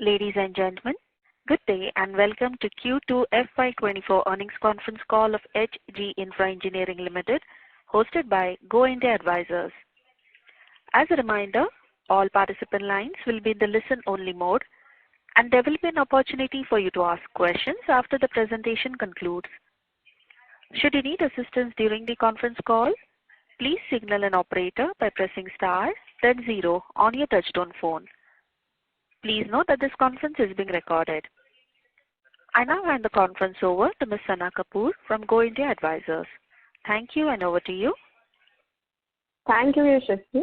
Ladies and gentlemen, good day and welcome to Q2 FY24 earnings conference call of HG Infra Engineering Limited, hosted by Go India Advisors. As a reminder, all participant lines will be in the listen-only mode, and there will be an opportunity for you to ask questions after the presentation concludes. Should you need assistance during the conference call, please signal an operator by pressing star, then 0 on your touchtone phone. Please note that this conference is being recorded. I now hand the conference over to Ms. Sana Kapoor from Go India Advisors. Thank you, and over to you. Thank you, Yashasvi.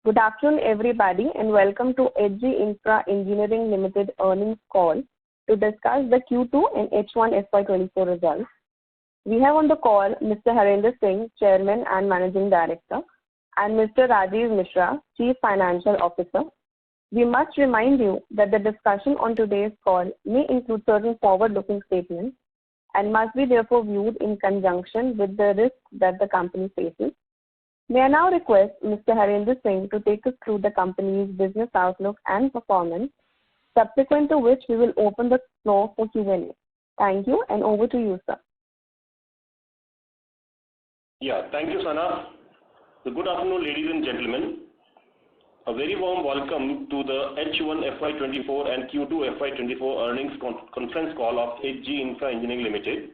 Good afternoon, everybody, and welcome to HG Infra Engineering Limited earnings call to discuss the Q2 and H1 FY24 results. We have on the call Mr. Harendra Singh, Chairman and Managing Director, and Mr. Rajiv Mishra, Chief Financial Officer. We must remind you that the discussion on today's call may include certain forward-looking statements and must be therefore viewed in conjunction with the risks that the company faces. May I now request Mr. Harendra Singh to take us through the company's business outlook and performance, subsequent to which we will open the floor for Q&A. Thank you, and over to you, sir. Yeah, thank you, Sana. Good afternoon, ladies and gentlemen. A very warm welcome to the H1 FY24 and Q2 FY24 earnings conference call of HG Infra Engineering Limited.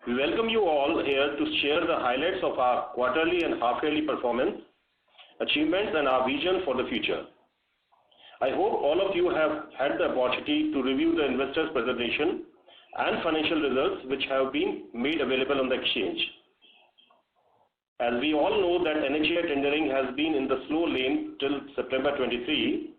We welcome you all here to share the highlights of our quarterly and half-yearly performance, achievements, and our vision for the future. I hope all of you have had the opportunity to review the investors' presentation and financial results which have been made available on the exchange. As we all know that NHAI tendering has been in the slow lane till September 23,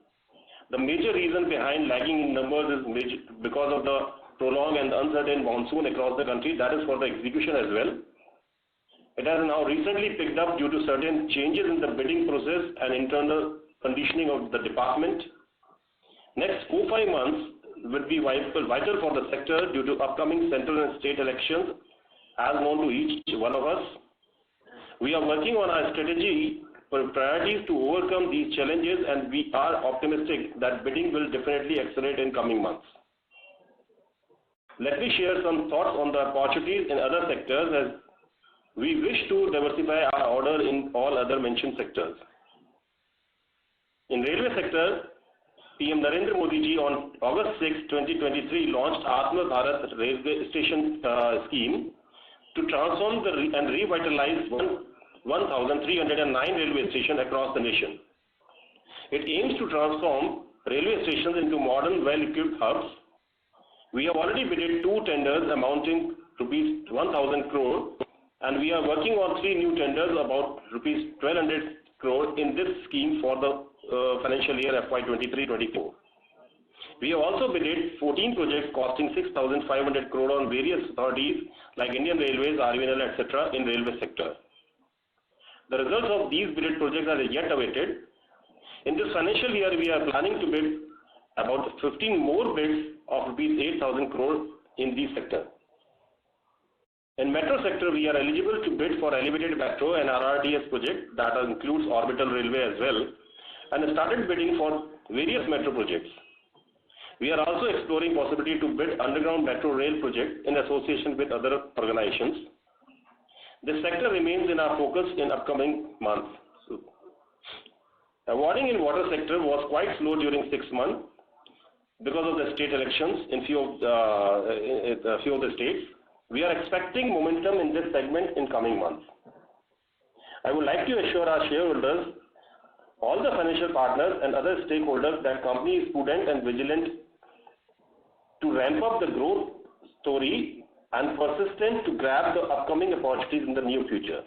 the major reason behind lagging in numbers is because of the prolonged and uncertain monsoon across the country, that is for the execution as well. It has now recently picked up due to certain changes in the bidding process and internal conditioning of the department. Next 4-5 months will be vital for the sector due to upcoming central and state elections as known to each one of us. We are working on our strategy for priorities to overcome these challenges, and we are optimistic that bidding will definitely accelerate in coming months. Let me share some thoughts on the opportunities in other sectors as we wish to diversify our order in all other mentioned sectors. In railway sector, PM Narendra Modi ji on August 6, 2023 launched Atma Bharat Railway Station scheme to transform and revitalize 1,309 railway stations across the nation. It aims to transform railway stations into modern, well-equipped hubs. We have already bidded 2 tenders amounting rupees 1,000 crore, and we are working on 3 new tenders about rupees 1,200 crore in this scheme for the financial year FY23-24. We have also bidded 14 projects costing 6,500 crore on various authorities like Indian Railways, RVNL, etc. in railway sector. The results of these bidded projects are yet awaited. In this financial year, we are planning to bid about 15 more bids of rupees 8,000 crore in these sectors. In metro sector, we are eligible to bid for elevated metro and RRTS project that includes orbital railway as well, and started bidding for various metro projects. We are also exploring possibility to bid underground metro rail project in association with other organizations. This sector remains in our focus in upcoming months. Awarding in water sector was quite slow during 6 months because of the state elections in few of the states. We are expecting momentum in this segment in coming months. I would like to assure our shareholders, all the financial partners and other stakeholders that company is prudent and vigilant to ramp up the growth story and persistent to grab the upcoming opportunities in the near future.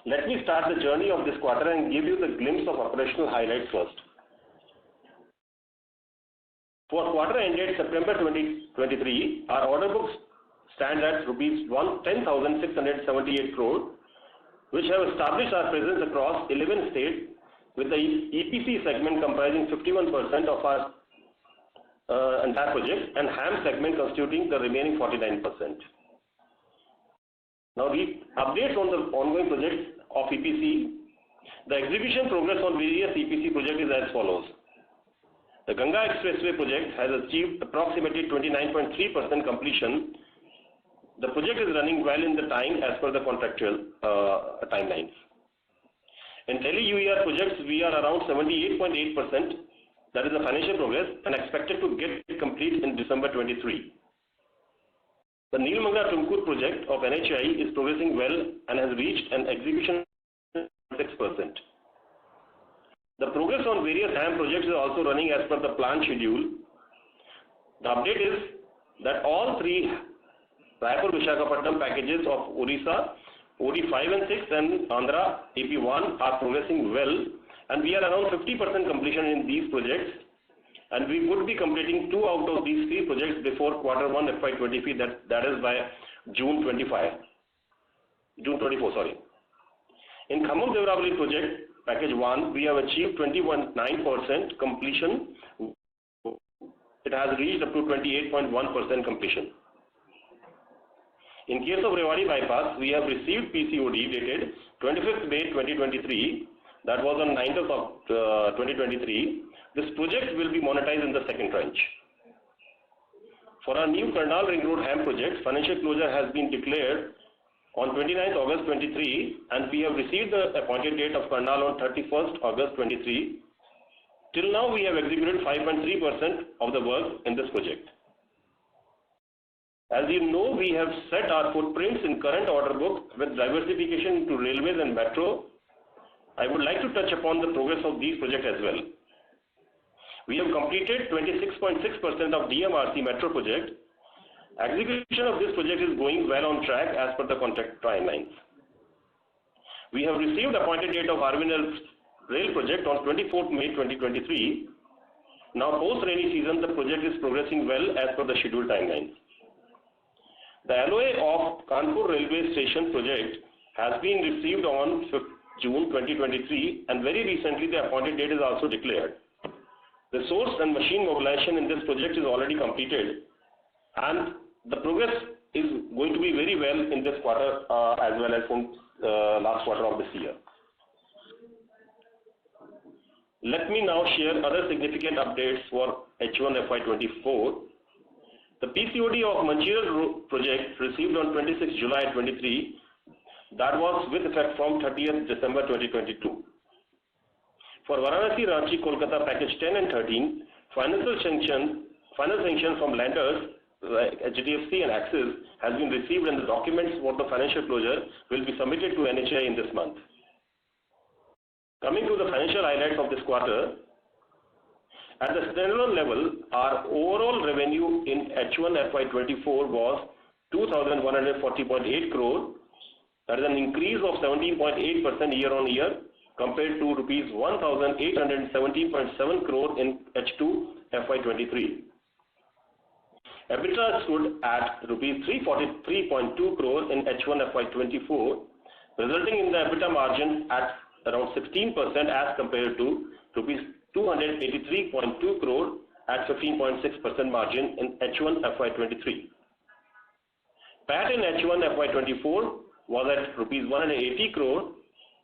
Let me start the journey of this quarter and give you the glimpse of operational highlights first. For quarter ended September 2023, our order books stand at rupees 10,678 crore, which have established our presence across 11 states, with the EPC segment comprising 51% of our entire project and HAM segment constituting the remaining 49%. Now the updates on the ongoing projects of EPC. The execution progress on various EPC projects is as follows. The Ganga Expressway project has achieved approximately 29.3% completion. The project is running well in the time as per the contractual timelines. In Delhi UER projects, we are around 78.8%. That is the financial progress and expected to get complete in December 23. The Nelamangala-Tumkur project of NHAI is progressing well and has reached an execution of 6%. The progress on various HAM projects is also running as per the planned schedule. The update is that all three Raipur-Visakhapatnam packages of Odisha, OD 5 and 6 and Andhra AP1 are progressing well, and we are around 50% completion in these projects, and we would be completing 2 out of these 3 projects before Q1 FY23, that is by June 24. In Khammam Devarapalle project package 1, we have achieved 21.9% completion. It has reached up to 28.1% completion. In case of Rewari bypass, we have received PCOD dated 25th May 2023. That was on 9th of 2023. This project will be monetized in the second tranche. For our new Karnal Ring Road HAM project, financial closure has been declared on 29th August 23, and we have received the appointed date of Karnal on 31st August 23. Till now, we have executed 5.3% of the work in this project. As you know, we have set our footprints in current order book with diversification into railways and metro. I would like to touch upon the progress of these projects as well. We have completed 26.6% of DMRC metro project. Execution of this project is going well on track as per the contract timelines. We have received appointed date of Arvinal rail project on 24th May 2023. Now post rainy season, the project is progressing well as per the scheduled timelines. The LOA of Kanpur railway station project has been received on June 2023, and very recently the appointed date is also declared. The source and machine mobilization in this project is already completed, and the progress is going to be very well in this quarter as well as in last quarter of this year. Let me now share other significant updates for H1 FY24. The PCOD of Mancherial project received on 26 July 23, that was with effect from 30th December 2022. For Varanasi, Ranchi, Kolkata package 10 and 13, final sanction from lenders like HDFC and Axis has been received, and the documents for the financial closure will be submitted to NHAI in this month. Coming to the financial highlights of this quarter, at the standalone level, our overall revenue in H1 FY24 was 2,140.8 crore. That is an increase of 17.8% year on year compared to rupees 1,817.7 crore in H2 FY23. EBITDA stood at rupees 343.2 crore in H1 FY24, resulting in the EBITDA margin at around 16% as compared to rupees 283.2 crore at 15.6% margin in H1 FY23. PAT in H1 FY24 was at rupees 180 crore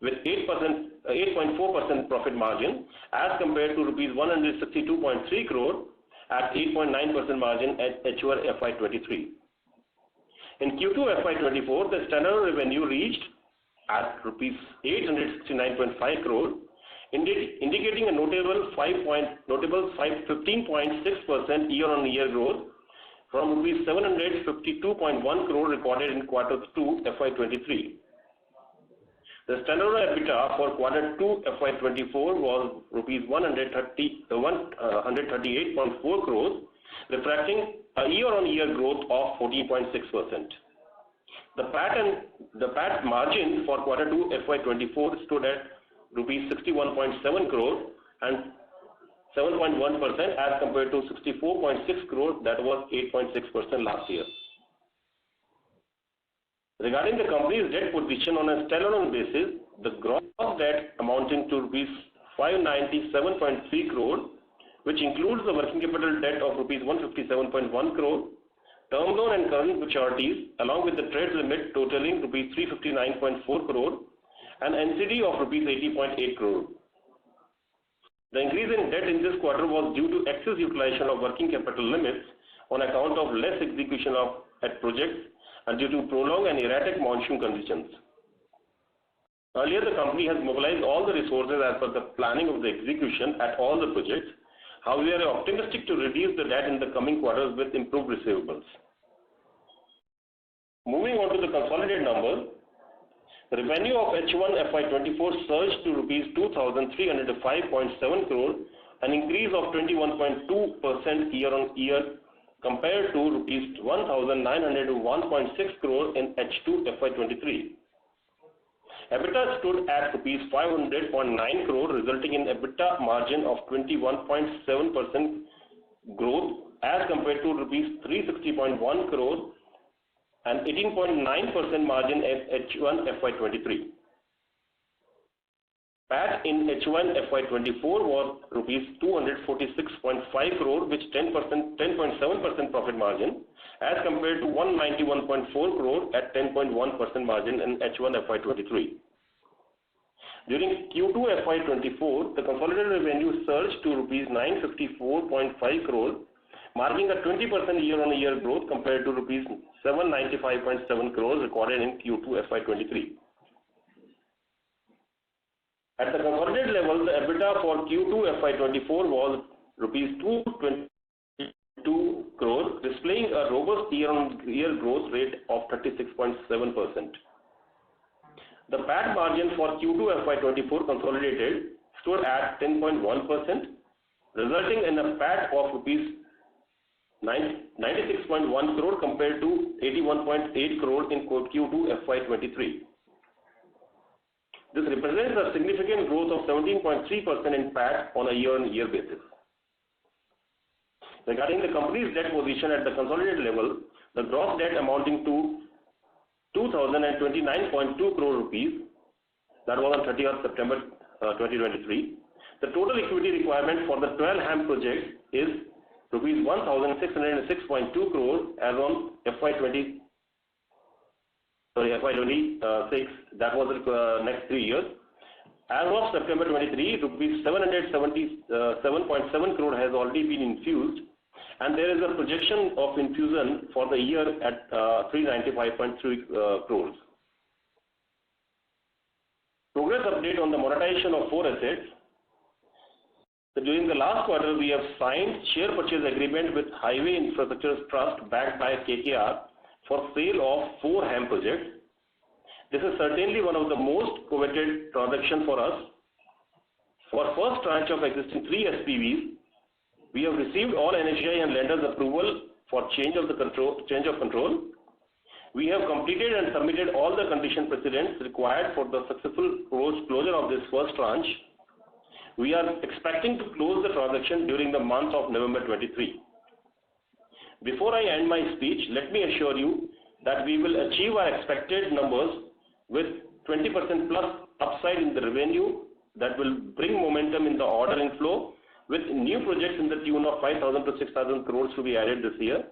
with 8.4% profit margin as compared to rupees 162.3 crore at 8.9% margin at H1 FY23. In Q2 FY24, the standard revenue reached at rupees 869.5 crore, indicating a notable 15.6% year-on-year growth from rupees 752.1 crore recorded in Q2 FY23. The standard EBITDA for Q2 FY24 was rupees 138.4 crores, reflecting a year-on-year growth of 14.6%. The PAT margin for Q2 FY24 stood at rupees 61.7 crore and 7.1% as compared to 64.6 crore, that was 8.6% last year. Regarding the company's debt position on a standalone basis, the gross debt amounting to rupees 597.3 crore, which includes the working capital debt of rupees 157.1 crore, term loan and current maturities, along with the trade limit totaling rupees 359.4 crore, and NCD of rupees 80.8 crore. The increase in debt in this quarter was due to excess utilization of working capital limits on account of less execution at projects and due to prolonged and erratic monsoon conditions. Earlier, the company has mobilized all the resources as per the planning of the execution at all the projects. However, we are optimistic to reduce the debt in the coming quarters with improved receivables. Moving on to the consolidated numbers, the revenue of H1 FY24 surged to rupees 2,305.7 crore, an increase of 21.2% year-on-year compared to rupees 1,901.6 crore in H2 FY23. EBITDA stood at rupees 500.9 crore, resulting in EBITDA margin of 21.7% growth as compared to rupees 360.1 crore and 18.9% margin at H1 FY23. PAT in H1 FY24 was rupees 246.5 crore, which 10.7% profit margin, as compared to 191.4 crore at 10.1% margin in H1 FY23. During Q2 FY24, the consolidated revenue surged to rupees 954.5 crore, marking a 20% year-on-year growth compared to rupees 795.7 crores recorded in Q2 FY23. At the consolidated level, the EBITDA for Q2 FY24 was rupees 222 crores, displaying a robust year-on-year growth rate of 36.7%. The PAT margin for Q2 FY24 consolidated stood at 10.1%, resulting in a PAT of rupees 96.1 crore compared to 81.8 crore in Q2 FY23. This represents a significant growth of 17.3% in PAT on a year-on-year basis. Regarding the company's debt position at the consolidated level, the gross debt amounting to 2,029.2 crore rupees, that was on 30th September 2023. The total equity requirement for the 12 HAM projects is rupees 1,606.2 crore as on FY26, that was the next 3 years. As of September 23, rupees 777.7 crore has already been infused, and there is a projection of infusion for the year at 395.3 crores. Progress update on the monetization of 4 assets. So during the last quarter, we have signed share purchase agreement with Highway Infrastructure Trust backed by KKR for sale of 4 HAM projects. This is certainly one of the most coveted transactions for us. For first tranche of existing 3 SPVs, we have received all NHAI and lenders' approval for change of control. We have completed and submitted all the condition precedents required for the successful closure of this first tranche. We are expecting to close the transaction during the month of November 23. Before I end my speech, let me assure you that we will achieve our expected numbers with 20% plus upside in the revenue that will bring momentum in the order inflow, with new projects in the tune of 5,000 to 6,000 crores to be added this year,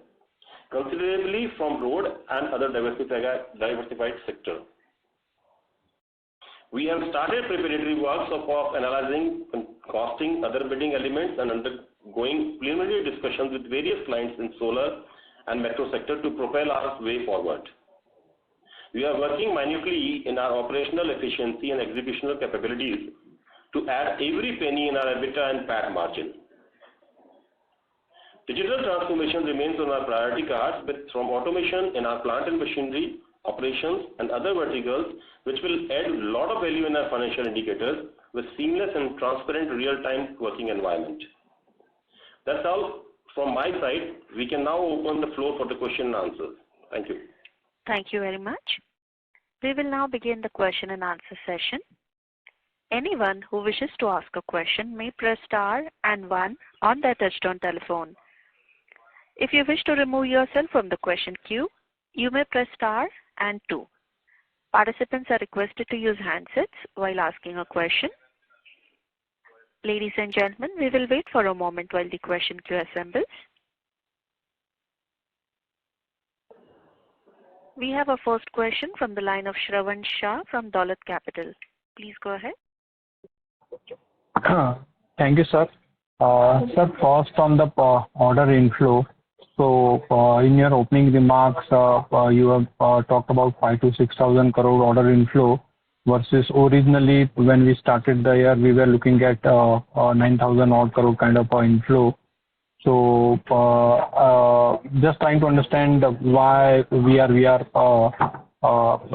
considerably from road and other diversified sector. We have started preparatory works of analyzing and costing other bidding elements and undergoing preliminary discussions with various clients in solar and metro sector to propel our way forward. We are working minutely in our operational efficiency and executional capabilities to add every penny in our EBITDA and PAT margin. Digital transformation remains on our priority cards, from automation in our plant and machinery, operations and other verticals, which will add a lot of value in our financial indicators with seamless and transparent real-time working environment. That's all from my side. We can now open the floor for the question and answers. Thank you. Thank you very much. We will now begin the question and answer session. Anyone who wishes to ask a question may press star and 1 on their touchtone telephone. If you wish to remove yourself from the question queue, you may press star and 2. Participants are requested to use handsets while asking a question. Ladies and gentlemen, we will wait for a moment while the question queue assembles. We have a first question from the line of Shravan Shah from Dolat Capital. Please go ahead. Thank you, sir. Sir, first on the order inflow. So, in your opening remarks, you have talked about 5 to 6,000 crore order inflow versus originally when we started the year, we were looking at 9,000 odd crore kind of inflow. So, just trying to understand why we are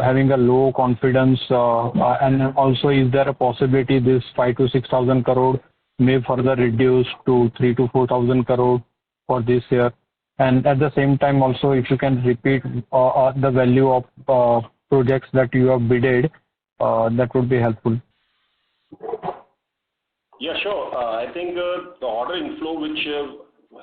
having a low confidence, and also is there a possibility this 5 to 6,000 crore may further reduce to 3 to 4,000 crore for this year? And at the same time, also, if you can repeat the value of projects that you have bidded, that would be helpful. Yeah, sure. I think the order inflow, which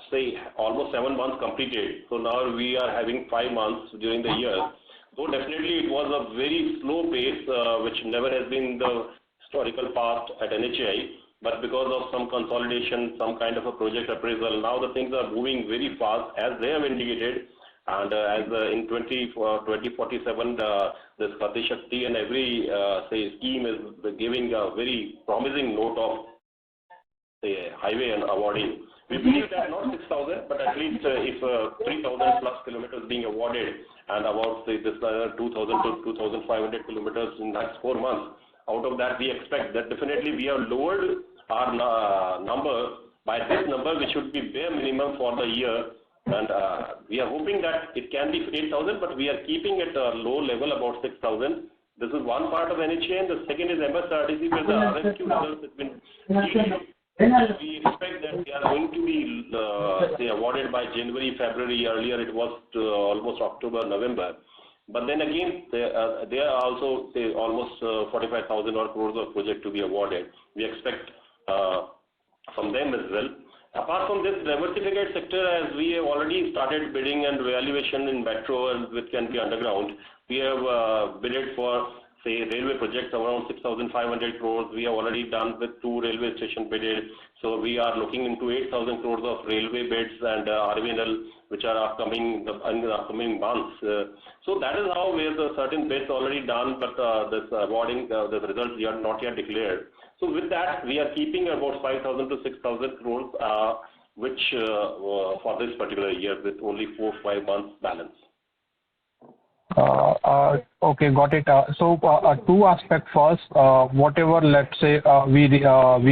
say almost 7 months completed, so now we are having 5 months during the year. So definitely it was a very slow pace, which never has been the historical past at NHAI. But because of some consolidation, some kind of a project appraisal, now the things are moving very fast as they have indicated. And as in 2047, this Gati Shakti and every say scheme is giving a very promising note of say highway and awarding. We believe that not 6,000, but at least if 3,000 plus kilometers being awarded and about say this 2,000 to 2,500 kilometers in the next 4 months. Out of that, we expect that definitely we have lowered our number by this number, which should be bare minimum for the year. And we are hoping that it can be 8,000, but we are keeping it a low level, about 6,000. This is one part of NHA, and the second is MSRDC, where the RFQ results have been delayed. We expect that they are going to be say awarded by January, February. Earlier, it was almost October, November. But then again, they are also say almost 45,000 or crores of project to be awarded. We expect from them as well. Apart from this diversified sector, as we have already started bidding and valuation in metro and which can be underground, we have bidded for say railway projects around 6,500 crores. We have already done with 2 railway station bidded. So we are looking into 8,000 crores of railway bids and RVNL, which are upcoming in the upcoming months. So that is how we have the certain bids already done, but this awarding the results we are not yet declared. So with that, we are keeping about 5,000 to 6,000 crores, which for this particular year with only 4-5 months balance. Okay, got it. So 2 aspects. First, whatever, let's say we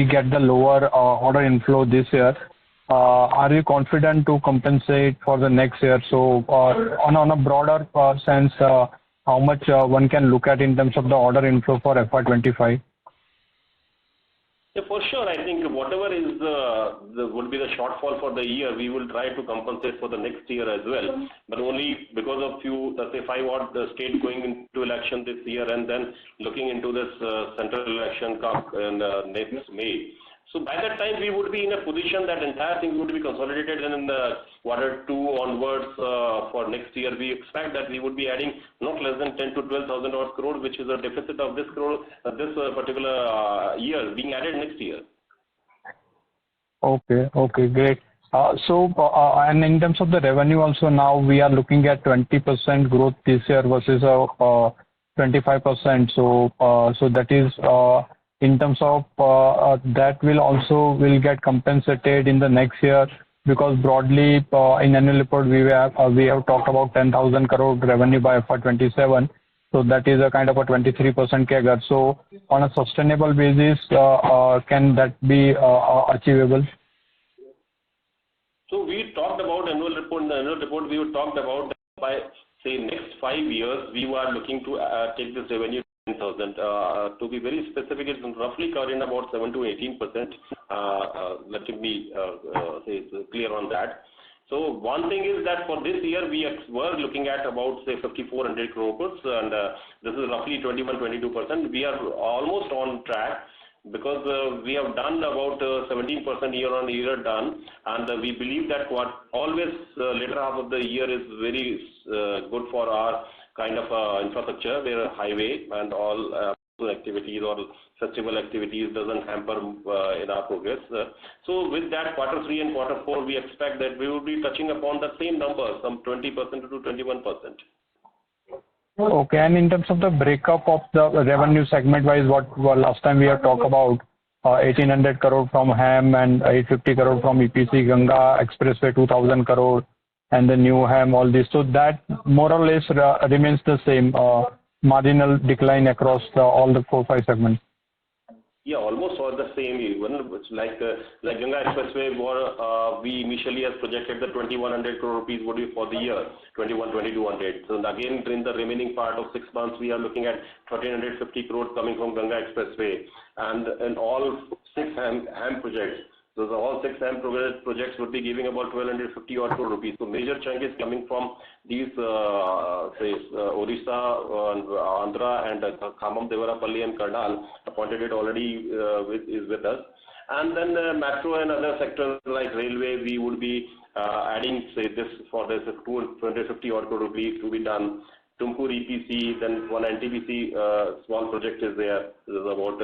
get the lower order inflow this year, are you confident to compensate for the next year? So on a broader sense, how much one can look at in terms of the order inflow for FY25? Yeah, for sure. I think whatever is would be the shortfall for the year, we will try to compensate for the next year as well. But only because of few, let's say 5 odd states going into election this year and then looking into this central election in next May. So by that time, we would be in a position that entire thing would be consolidated, and in the Q2 onwards for next year, we expect that we would be adding not less than 10 to 12,000 odd crore, which is a deficit of this crore, this particular year being added next year. Okay, great. So, and in terms of the revenue also, now we are looking at 20% growth this year versus 25%. So that is in terms of that will get compensated in the next year, because broadly in annual report we have talked about 10,000 crore revenue by FY27. So that is a kind of a 23% CAGR. So on a sustainable basis, can that be achievable? So we talked about annual report. In the annual report, we talked about that by say next 5 years, we were looking to take this revenue to 10,000. To be very specific, it's roughly covering about 7 to 18%. Let me be say clear on that. So one thing is that for this year, we were looking at about say 5,400 crores, and this is roughly 21-22%. We are almost on track, because we have done about 17% year on year done, and we believe that always later half of the year is very good for our kind of infrastructure, where highway and all activities or festival activities doesn't hamper in our progress. So with that, Q3 and Q4, we expect that we will be touching upon the same number, some 20% to 21%. Okay, and in terms of the breakup of the revenue segment wise, what last time we have talked about, 1,800 crore from HAM and 850 crore from EPC, Ganga Expressway 2,000 crore, and the new HAM, all this. So that more or less remains the same, marginal decline across all the 4-5 segments. Yeah, almost all the same. Even it's like Ganga Expressway, we initially has projected the 2,100 crore rupees would be for the year, 2,200. So again, in the remaining part of 6 months, we are looking at 1,350 crore coming from Ganga Expressway, and all 6 HAM projects. So all 6 HAM projects would be giving about 1,250 odd crore rupees. So major chunk is coming from these, Odisha, Andhra, and Khammam, Devarapalli, and Karnal. Appointed date already is with us. And then metro and other sectors like railway, we would be adding, say, this for this 250 odd crore rupees to be done. Tumkur EPC, then one NTPC small project is there. This is about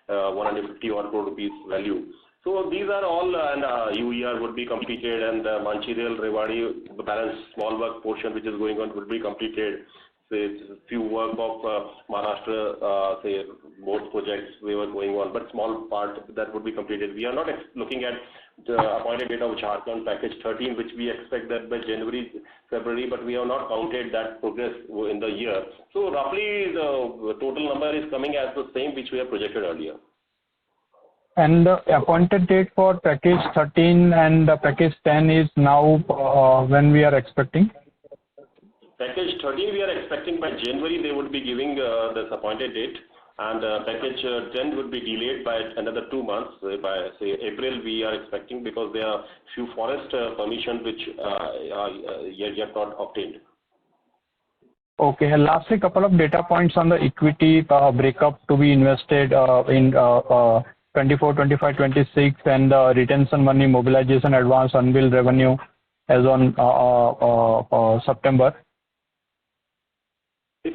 150 odd crore rupees value. So these are all, and UER would be completed, and Mancherial, Rewari, the balance small work portion which is going on would be completed. Say few work of Maharashtra, say both projects we were going on, but small part that would be completed. We are not looking at the appointed date of Jharkhand package 13, which we expect that by January, February, but we have not counted that progress in the year. So roughly the total number is coming as the same which we have projected earlier. And the appointed date for package 13 and package 10 is now when we are expecting? Package 13 we are expecting by January they would be giving this appointed date, and package 10 would be delayed by another 2 months. By say April we are expecting, because there are few forest permissions which are yet not obtained. Okay, and lastly, couple of data points on the equity breakup to be invested in 24, 25, 26, and retention money, mobilization advance, unbilled revenue as on September.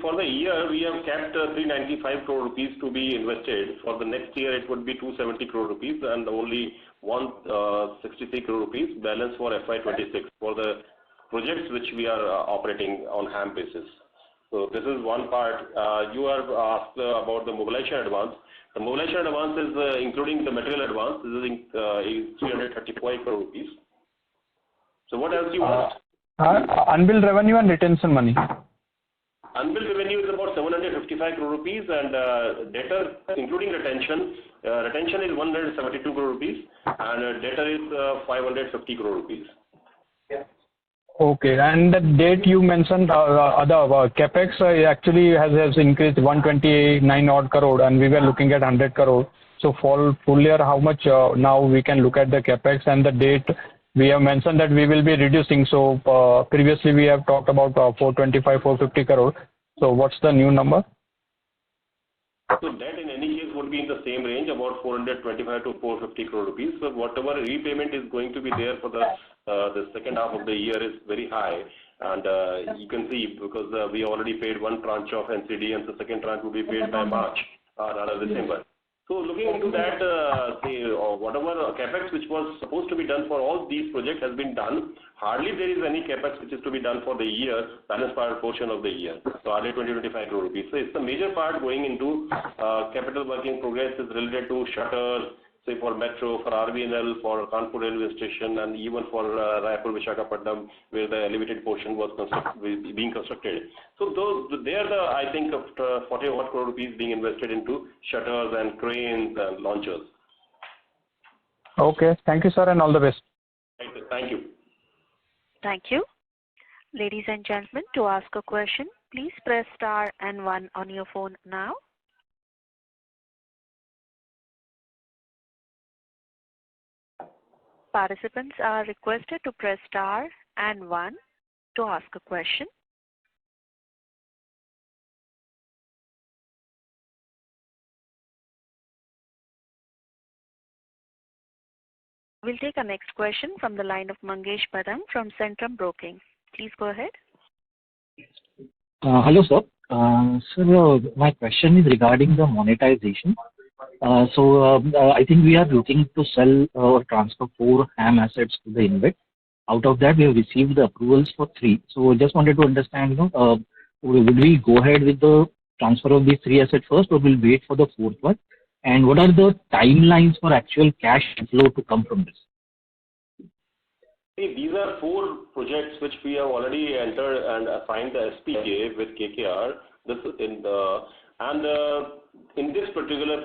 For the year, we have kept 395 crore rupees to be invested. For the next year, it would be 270 crore rupees and only 163 crore rupees balance for FY26 for the projects which we are operating on HAM basis. So this is one part. You are asked about the mobilization advance. The mobilization advance is including the material advance. This is 335 crore rupees. So what else you want? Unbilled revenue and retention money. Unbilled revenue is about 755 crore rupees, and debtor, including retention, retention is 172 crore rupees, and debtor is 550 crore rupees. Okay, and the date you mentioned, the capex actually has increased 129 odd crore, and we were looking at 100 crore. So for full year, how much now we can look at the capex, and the date we have mentioned that we will be reducing. So previously we have talked about 425, 450 crore. So what's the new number? So that in any case would be in the same range, about 425 to 450 crore rupees. So whatever repayment is going to be there for the second half of the year is very high, and you can see because we already paid one tranche of NCD, and the second tranche will be paid by March or December. So looking into that, whatever capex which was supposed to be done for all these projects has been done. Hardly there is any capex which is to be done for the year, balance part portion of the year. So hardly 20-25 crore rupees. So it's the major part going into capital work in progress is related to shutters, say for metro, for RVNL, for Kanpur railway station, and even for Raipur Visakhapatnam, where the elevated portion was being constructed. So those, they are the, I think, of 40 odd crore rupees being invested into shutters and cranes and launchers. Okay, thank you, sir, and all the best. Thank you. Thank you. Ladies and gentlemen, to ask a question, please press star and 1 on your phone now. Participants are requested to press star and 1 to ask a question. We'll take our next question from the line of Mangesh Badam from Centrum Broking. Please go ahead. Hello, sir. Sir, my question is regarding the monetization. I think we are looking to sell or transfer 4 HAM assets to the InvIT. Out of that, we have received the approvals for 3. So just wanted to understand, would we go ahead with the transfer of these 3 assets first, or will wait for the 4th one? And what are the timelines for actual cash flow to come from this? See, these are 4 projects which we have already entered and signed the SPA with KKR. This is in this particular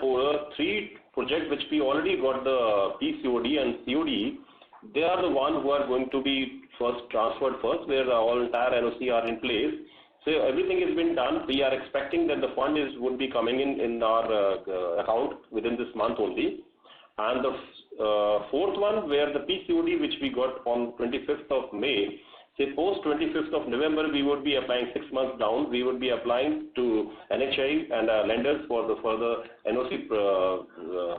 3 projects which we already got the PCOD and COD, they are the ones who are going to be transferred first, where the entire NOC are in place. So everything has been done. We are expecting that the fund would be coming in our account within this month only. And the 4th one, where the PCOD which we got on 25th of May, say post 25th of November, we would be applying 6 months down. We would be applying to NHI and lenders for the further NOC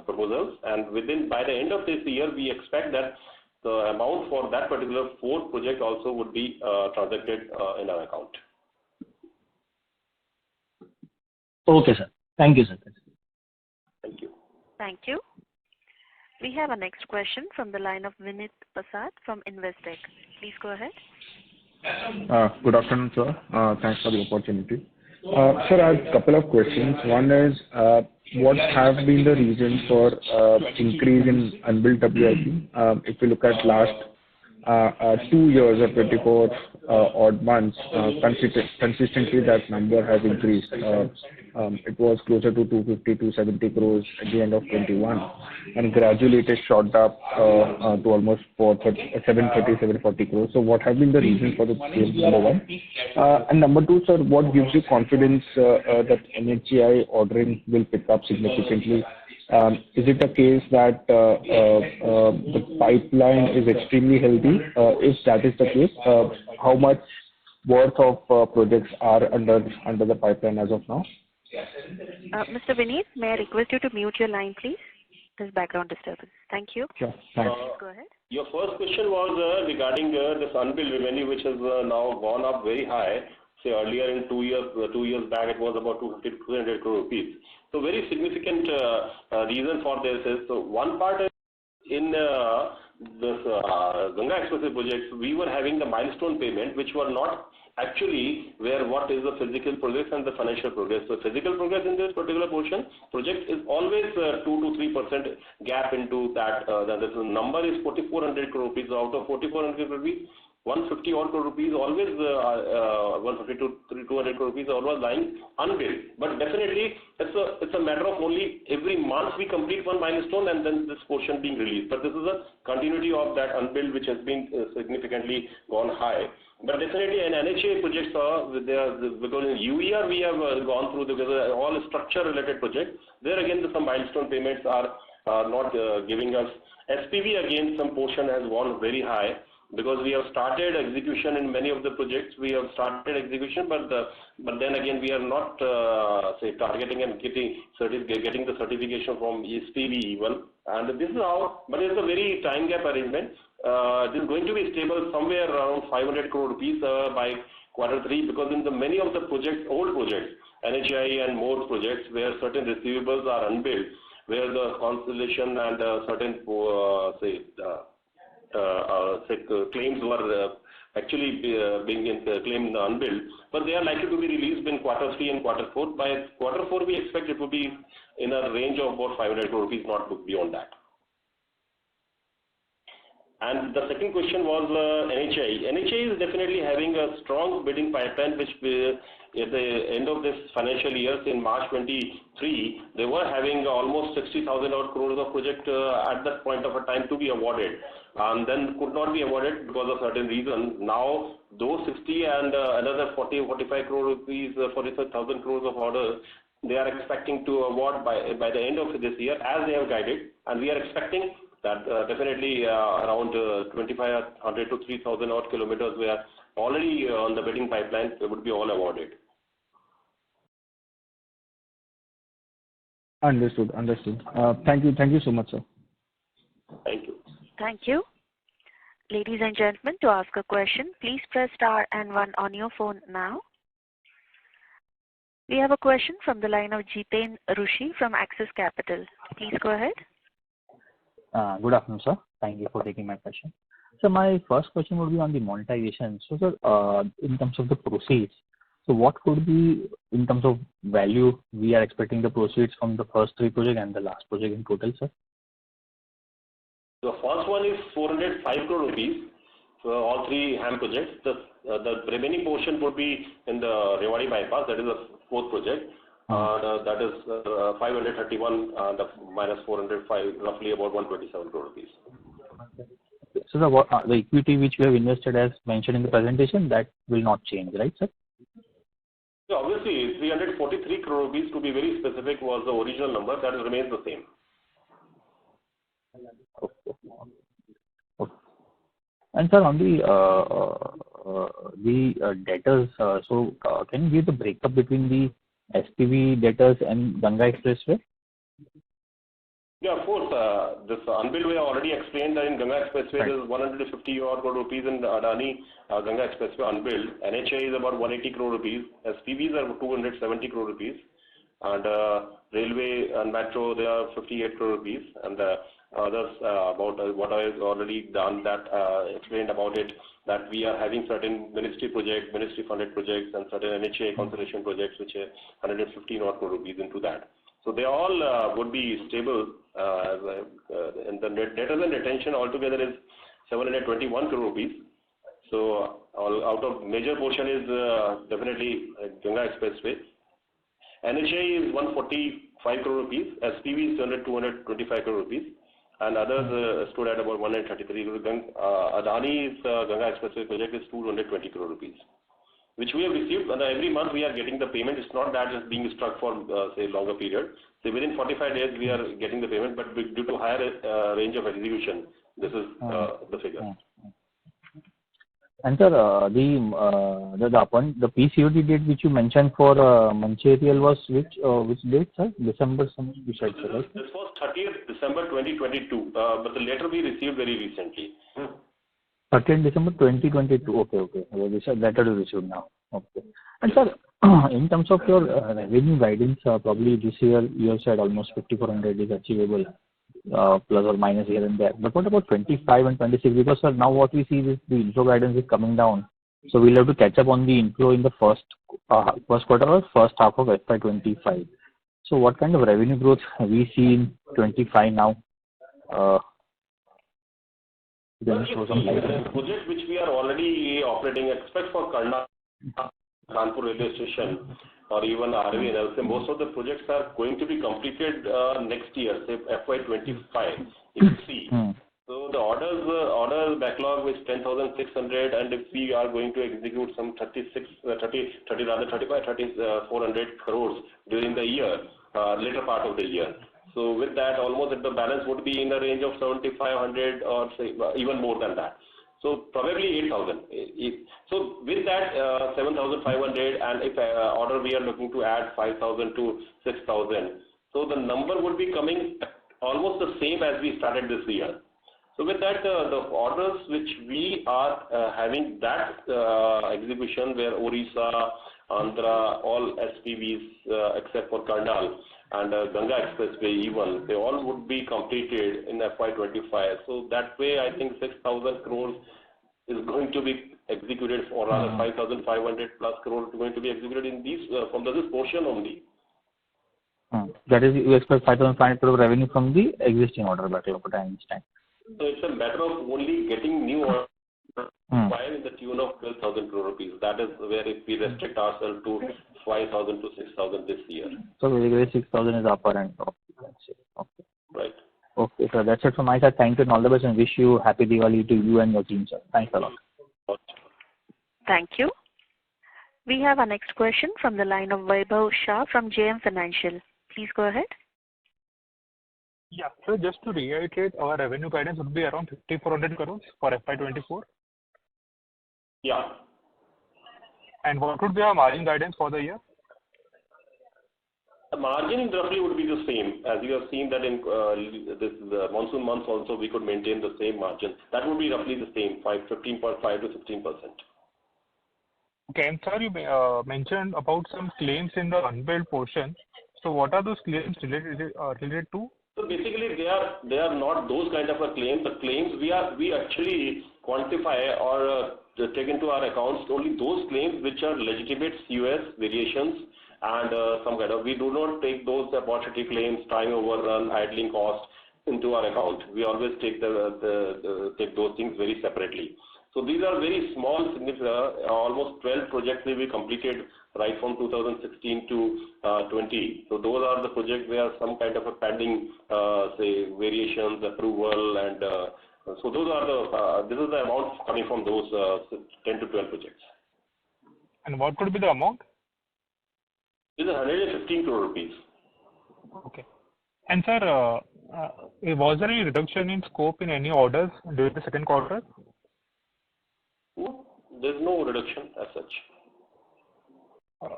proposals. And by the end of this year, we expect that the amount for that particular 4th project also would be transacted in our account. Okay, sir. Thank you, sir. Thank you. Thank you. We have a next question from the line of Vinit Prasad from Investec. Please go ahead. Good afternoon, sir. Thanks for the opportunity. Sir, I have a couple of questions. One is, what have been the reasons for increase in unbilled WIP? If you look at last 2 years or 24 odd months, consistently that number has increased. It was closer to 250, 270 crores at the end of 21, and gradually it has shot up to almost 730, 740 crores. So what have been the reasons for the change, number one? And number two, sir, what gives you confidence that NHAI ordering will pick up significantly? Is it a case that the pipeline is extremely healthy? If that is the case, how much worth of projects are under the pipeline as of now? Mr. Vinit, may I request you to mute your line, please? There's background disturbance. Thank you. Sure. Thanks. Go ahead. Your first question was regarding this unbilled revenue, which has now gone up very high. Say earlier in 2 years back, it was about 250 to 200 crore rupees. So very significant reason for this is, so one part is in this Ganga Expressway project, we were having the milestone payment, which were not actually where what is the physical progress and the financial progress. So physical progress in this particular project is always 2 to 3% gap into that. The number is 4,400 crore rupees. Out of 4,400 crore rupees, 150 odd crore rupees always 150 to 200 crore rupees always lying unbilled. But definitely it's a matter of only every month we complete one milestone and then this portion being released. But this is a continuity of that unbilled which has been significantly gone high. But definitely an NHA projects because in UER we have gone through because all structure related projects. There again some milestone payments are not giving us. SPV again some portion has gone very high. Because we have started execution in many of the projects, but then again we are not say targeting and getting the certification from SPV even, and this is how. But it's a very time gap arrangement. It is going to be stable somewhere around 500 crore rupees by Q3 because in the many of the projects, old projects, NHI and more projects where certain receivables are unbilled, where the consolidation and certain claims were actually being claimed unbilled, but they are likely to be released in Q3 and Q4. By Q4, we expect it will be in a range of about 500 crore rupees, not beyond that. And the second question was NHI. NHI is definitely having a strong bidding pipeline, which at the end of this financial year, in March 23, they were having almost 60,000 odd crores of project at that point of a time to be awarded. And then could not be awarded because of certain reasons. Now, those 60 and another 45 crore rupees, 45,000 crores of orders, they are expecting to award by the end of this year, as they have guided. And we are expecting that definitely around 2,500 to 3,000 odd kilometers we are already on the bidding pipeline, they would be all awarded. Understood. Thank you so much, sir. Thank you. Thank you. Ladies and gentlemen, to ask a question, please press star and 1 on your phone now. We have a question from the line of Jiten Rushi from Axis Capital. Please go ahead. Good afternoon, sir. Thank you for taking my question. So my first question would be on the monetization. So, sir, in terms of the proceeds, So what could be, in terms of value, we are expecting the proceeds from the first 3 projects and the last project in total, sir? The first one is 405 crore rupees for all 3 HAM projects. The remaining portion would be in the Rewari bypass, that is the 4th project. That is 531 minus 405, roughly about 127 crore rupees. So the equity which we have invested as mentioned in the presentation, that will not change, right, sir? So obviously, 343 crore rupees, to be very specific, was the original number. That remains the same. Okay. And sir, on the debtors, so can you give the breakup between the SPV debtors and Ganga Expressway? Yeah, of course. This unbilled, we have already explained that in Ganga Expressway there is 150 odd crore rupees in Adani Ganga Expressway unbilled. NHA is about 180 crore rupees. SPVs are 270 crore rupees. And railway and metro, they are 58 crore rupees. And others, about what I have already done, that explained about it, that we are having certain ministry projects, ministry funded projects, and certain NHA conservation projects, which are 115 odd crore rupees into that. So they all would be stable, and the debtors and retention altogether is 721 crore rupees. So out of major portion is definitely Ganga Expressway. NHA is 145 crore rupees, SPV is 225 crore rupees, and others stood at about 133 crore. Adani's Ganga Expressway project is 220 crore rupees, which we have received, and every month we are getting the payment. It's not that it's being struck for, say, longer period. So within 45 days we are getting the payment, but due to higher range of execution, this is the figure. And sir, the PCOD date which you mentioned for Mancherial was which date, sir? December something you said, sir, right? This was 30th December 2022, but the letter we received very recently. 30th December 2022. Okay. This letter is issued now. Okay. And sir, in terms of your revenue guidance, probably this year you have said almost 5,400 is achievable, plus or minus here and there. But what about 25 and 26? Because sir, now what we see is the inflow guidance is coming down. So we'll have to catch up on the inflow in the first quarter or first half of FY25. So what kind of revenue growth have we seen in 25 now? Well, the project which we are already operating, except for Karnal, Kanpur railway station, or even RV and LC, most of the projects are going to be completed next year, say FY25, if you see. So the order backlog is 10,600, and if we are going to execute some 400 crores during the year, later part of the year. So with that, almost the balance would be in the range of 7,500 or say even more than that. So probably 8,000. So with that 7,500, and if order we are looking to add 5,000 to 6,000, so the number would be coming almost the same as we started this year. So with that, the orders which we are having that execution, where Orissa, Andhra, all SPVs except for Karnal and Ganga Expressway even, they all would be completed in FY25. So that way, I think 6,000 crores is going to be executed, or rather 5,500 plus crores going to be executed in these from this portion only. That is, you expect 5,500 crore revenue from the existing order backlog, what I understand. So it's a matter of only getting new orders in the tune of 12,000 crore rupees. That is where if we restrict ourselves to 5,000 to 6,000 this year. So basically 6,000 is upper end of, let's say. Okay. Right. Okay, sir. That's it from my side. Thank you and all the best, and wish you happy Diwali to you and your team, sir. Thanks a lot. Thank you. We have our next question from the line of Vaibhav Shah from JM Financial. Please go ahead. Yeah, so just to reiterate, our revenue guidance would be around 5,400 crores for FY24. Yeah. And what would be our margin guidance for the year? The margin roughly would be the same. As you have seen that in this monsoon months also, we could maintain the same margin. That would be roughly the same, 15.5 to 16%. Okay, and sir, you mentioned about some claims in the unbilled portion. So what are those claims related to? So basically, they are not those kind of a claims. The claims we actually quantify or take into our accounts only those claims which are legitimate COS variations and some kind of. We do not take those opportunity claims, time overrun, idling cost into our account. We always take take those things very separately. So these are very small, almost 12 projects we completed right from 2016 to 20. So those are the projects where some kind of a pending, say, variations, approval, and so those are the, this is the amount coming from those 10 to 12 projects. And what could be the amount? This is 115 crore rupees. Okay. And sir, was there any reduction in scope in any orders during the second quarter? No, there's no reduction as such.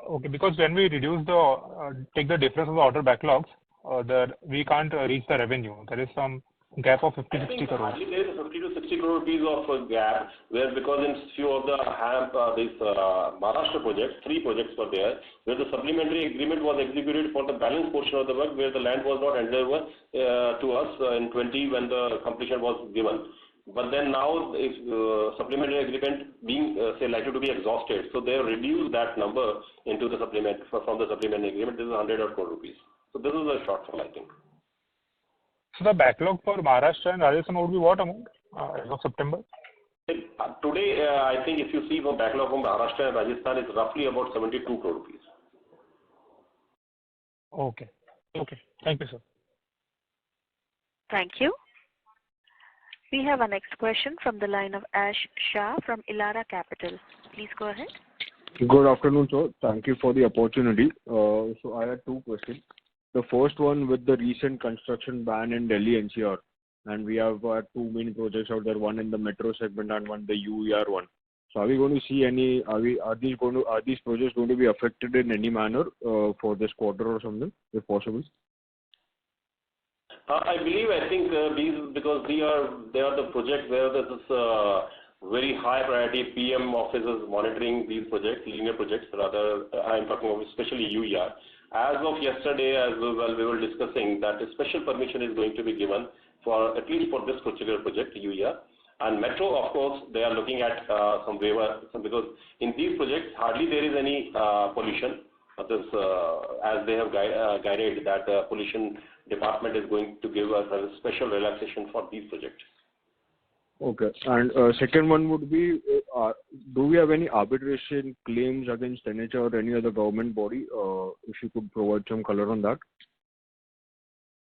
Okay, because when we reduce the, take the difference of the order backlogs, we can't reach the revenue. There is some gap of 50-60 crores. Hardly there is 50 to 60 crore rupees of gap, where because in few of the Maharashtra projects, 3 projects were there, where the supplementary agreement was executed for the balance portion of the work, where the land was not handed over to us in 20 when the completion was given. But then now, if supplementary agreement being say likely to be exhausted, so they have reduced that number into the supplement from the supplementary agreement. This is 100 crore rupees. So this is a shortfall, I think. So the backlog for Maharashtra and Rajasthan would be what amount as of September? Today, I think if you see the backlog from Maharashtra and Rajasthan, it's roughly about 72 crore rupees. Okay. Okay. Thank you, sir. Thank you. We have our next question from the line of Ash Shah from Elara Capital. Please go ahead. Good afternoon, sir. Thank you for the opportunity. So I had 2 questions. The first one with the recent construction ban in Delhi NCR, and we have 2 main projects out there, one in the metro segment and one the UER one. So are we going to see any? Are these projects going to be affected in any manner for this quarter or something, if possible? I think these, because they are the projects where there is very high priority PM officers monitoring these projects, linear projects rather. I'm talking about especially UER. As of yesterday, as well, we were discussing that a special permission is going to be given for at least for this particular project, UER. And metro, of course, they are looking at some waiver, because in these projects hardly there is any pollution. As they have guided that pollution department is going to give us a special relaxation for these projects. Okay. And second one would be, do we have any arbitration claims against NHA or any other government body? If you could provide some color on that.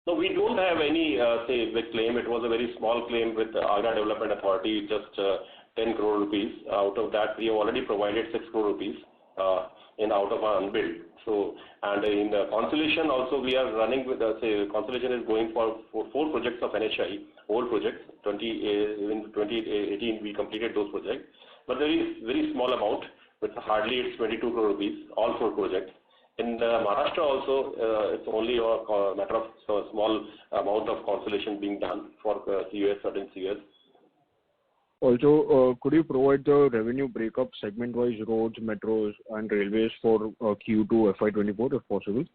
No, we don't have any, say, big claim. It was a very small claim with the Agra Development Authority, just 10 crore rupees. Out of that, we have already provided 6 crore rupees out of our unbilled. So, and in the Constellation also, we are running with, say, Constellation is going for 4 projects of NHI, old projects. In 2018, we completed those projects. But there is very small amount, with hardly it's 22 crore rupees, all 4 projects. In Maharashtra also, it's only a matter of small amount of Constellation being done for COS, certain COS. Also, could you provide the revenue breakup segment-wise, roads, metros, and railways for Q2 FY24, if possible?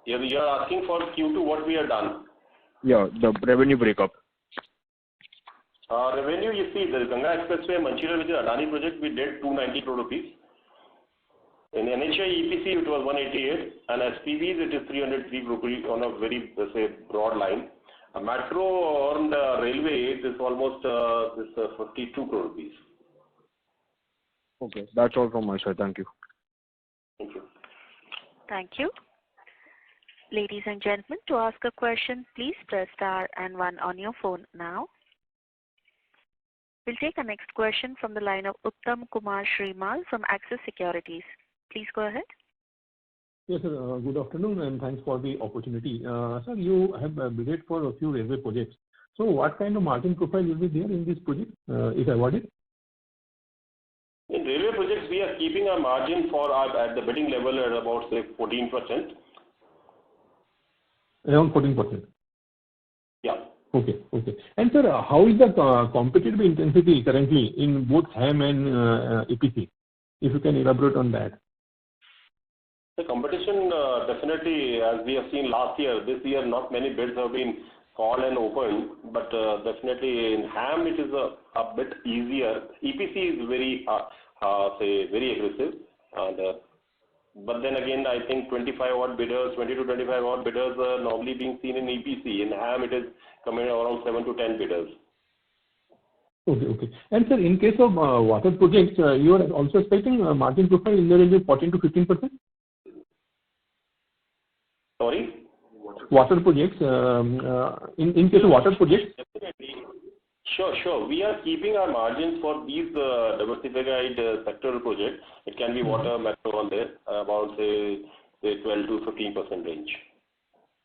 Yeah, you are asking for Q2 what we have done? Yeah, the revenue breakup. Revenue, you see, the Ganga Expressway, Mancherial, which is Adani project, we did 290 crore rupees. In NHI EPC, it was 188, and SPVs, it is 303 crore rupees on a very, say, broad line. A metro on the railway, it is almost 52 crore rupees. Okay, that's all from my side. Thank you. Thank you. Thank you. Ladies and gentlemen, to ask a question, please press star and 1 on your phone now. We'll take our next question from the line of Uttam Kumar Shrimal from Axis Securities. Please go ahead. Yes, sir. Good afternoon, and thanks for the opportunity. Sir, you have bid for a few railway projects. So what kind of margin profile will be there in this project, if awarded? In railway projects, we are keeping our margin for at the bidding level at about, say, 14%. Around 14%? Yeah. Okay. And sir, how is the competitive intensity currently in both HAM and EPC? If you can elaborate on that. The competition, definitely, as we have seen last year, this year, not many bids have been called and opened, but definitely in HAM it is a bit easier. EPC is very, very aggressive, and but then again, I think 25 odd bidders, 20 to 25 odd bidders are normally being seen in EPC. In HAM, it is coming around 7 to 10 bidders. Okay. And sir, in case of water projects, you are also expecting a margin profile in the range of 14 to 15%? Sorry? Water projects, in case of water projects? Definitely. Sure. We are keeping our margins for these diversified sectoral projects. It can be water, metro on there, about say 12 to 15% range.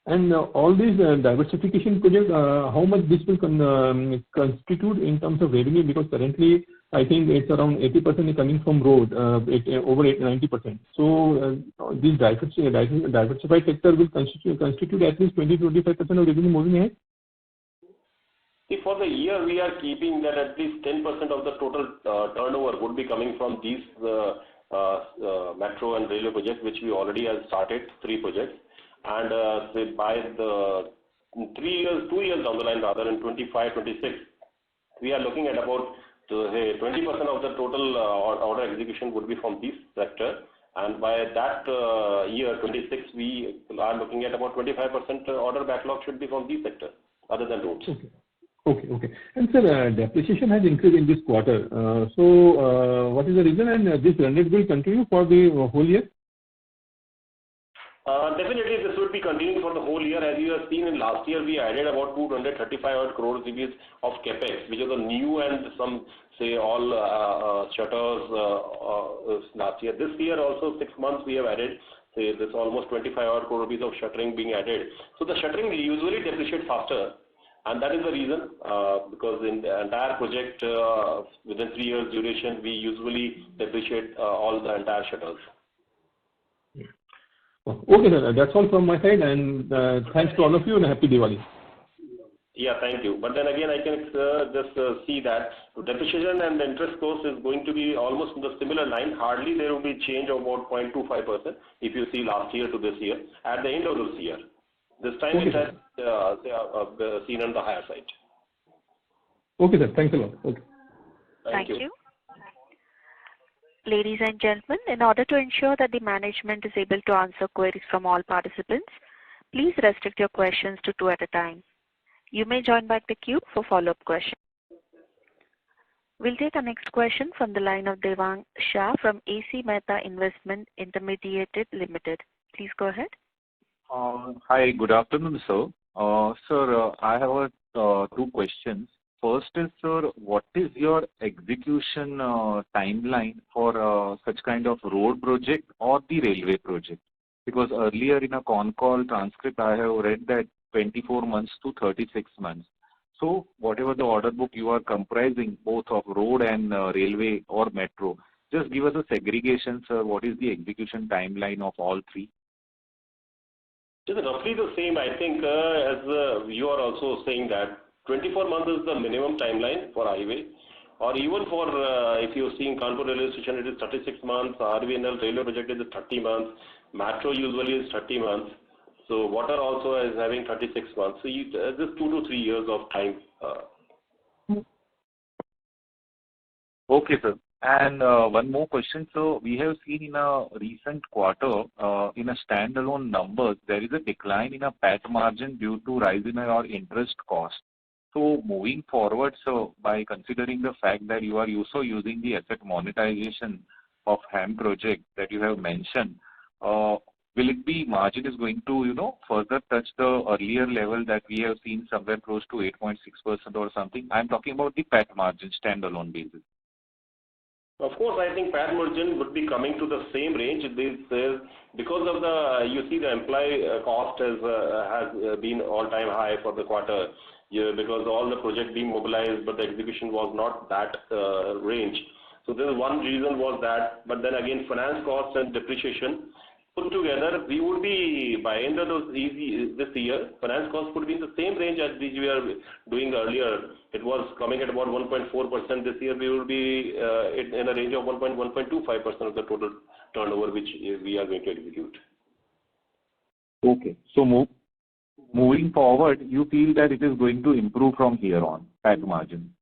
And all these diversification projects, how much this will constitute in terms of revenue? Because currently, I think it's around 80% is coming from road, over 90%. So this diversified sector will constitute at least 20 to 25% of revenue moving ahead? See, for the year, we are keeping that at least 10% of the total turnover would be coming from these metro and railway projects, which we already have started, 3 projects. And say by the 2 years down the line, rather in 25, 26, we are looking at about 20% of the total order execution would be from this sector. And by that year, 26, we are looking at about 25% order backlog should be from this sector, other than roads. Okay. And sir, depreciation has increased in this quarter. So what is the reason, and this run rate will continue for the whole year? Definitely, this would be continuing for the whole year. As you have seen in last year, we added about 235 odd crores rupees of capex, which is a new and some say all shutters last year. This year also 6 months we have added. Say this almost 25 odd crore rupees of shuttering being added. So the shuttering usually depreciate faster. And that is the reason, because in the entire project, within 3 years duration, we usually depreciate all the entire shutters. Okay, sir. That's all from my side, and thanks to all of you, and happy Diwali. Yeah, thank you. But then again, I can just see that depreciation and interest cost is going to be almost in the similar line. Hardly there will be change of about 0.25% if you see last year to this year at the end of this year. This time it has seen on the higher side. Okay, sir. Thanks a lot. Okay. Thank you. Ladies and gentlemen, in order to ensure that the management is able to answer queries from all participants, please restrict your questions to 2 at a time. You may join back the queue for follow-up questions. We'll take our next question from the line of Devang Shah from AC Mehta Investment Intermediated Limited. Please go ahead. Hi, good afternoon, sir. Sir, I have 2 questions. First is, sir, what is your execution timeline for such kind of road project or the railway project? Because earlier in a Concall transcript, I have read that 24 months to 36 months. So whatever the order book you are comprising, both of road and railway or metro, just give us a segregation, sir. What is the execution timeline of all 3? It is roughly the same. I think as you are also saying that 24 months is the minimum timeline for highway, or even for if you see in Kanpur railway station, it is 36 months. RVNL railway project is 30 months. Metro usually is 30 months. So water also is having 36 months. So this 2 to 3 years of time. Okay, sir. And one more question. So we have seen in a recent quarter, in a standalone numbers, there is a decline in a PAT margin due to rise in our interest cost. So moving forward, so by considering the fact that you are also using the asset monetization of HAM project that you have mentioned, will it be margin is going to, further touch the earlier level that we have seen somewhere close to 8.6% or something? I'm talking about the PAT margin standalone basis. Of course, I think PAT margin would be coming to the same range. Because of the, you see the employee cost has been all-time high for the quarter, because all the project being mobilized, but the execution was not that range. So this is one reason was that. But then again, finance costs and depreciation put together, we would be by end of this year, finance costs would be in the same range as we were doing earlier. It was coming at about 1.4%. This year we will be in a range of 1.25% of the total turnover which we are going to execute. Okay. moving forward, you feel that it is going to improve from here on, PAT margin?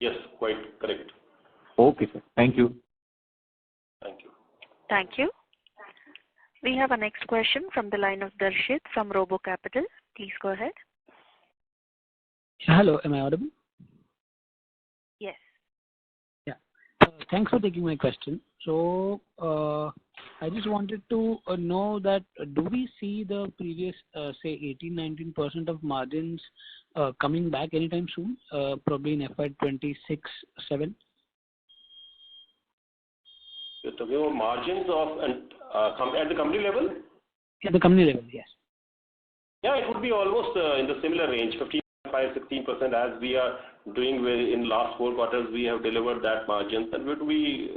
Yes, quite correct. Okay, sir. Thank you. Thank you. Thank you. We have a next question from the line of Darshit from Robo Capital. Please go ahead. Hello, am I audible? Yes. Yeah. Thanks for taking my question. So, I just wanted to know that do we see the previous, say, 18-19% of margins coming back anytime soon, probably in FY26-7? You're talking about margins of at the company level? At the company level, yes. Yeah, it would be almost in the similar range, 15-16%, as we are doing in last 4 quarters. We have delivered that margins, and we would be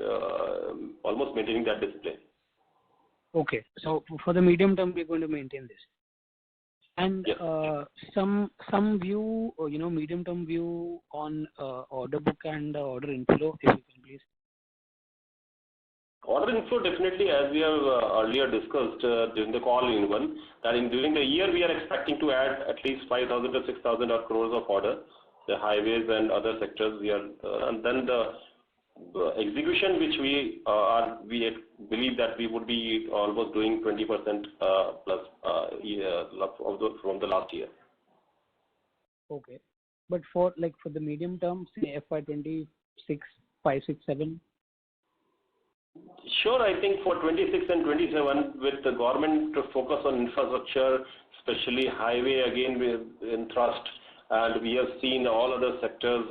almost maintaining that discipline. Okay, so for the medium term, we're going to maintain this. And yes. Some view, medium term view on order book and order inflow, if you can please. Order inflow, definitely, as we have earlier discussed during the call even, that during the year we are expecting to add at least 5,000 to 6,000 crores of order, the highways and other sectors. And then the execution which we believe that we would be almost doing 20% plus from the last year. Okay, but for the medium term, say FY26, 5, 6, 7. Sure, I think for 26 and 27, with the government to focus on infrastructure, especially highway again in thrust, and we have seen all other sectors,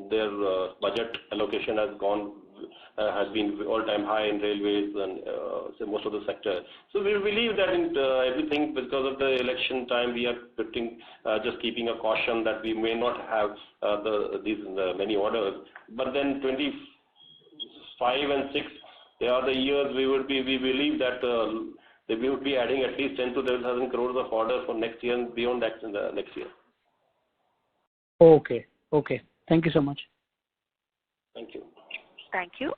their budget allocation has been all-time high in railways and so most of the sector. So we believe that in everything, because of the election time, we are just keeping a caution that we may not have these many orders, but then 5 and 6, they are the years we believe that we would be adding at least 10 to 11,000 crores of orders for next year and beyond that in the next year. Okay. Thank you so much. Thank you. Thank you.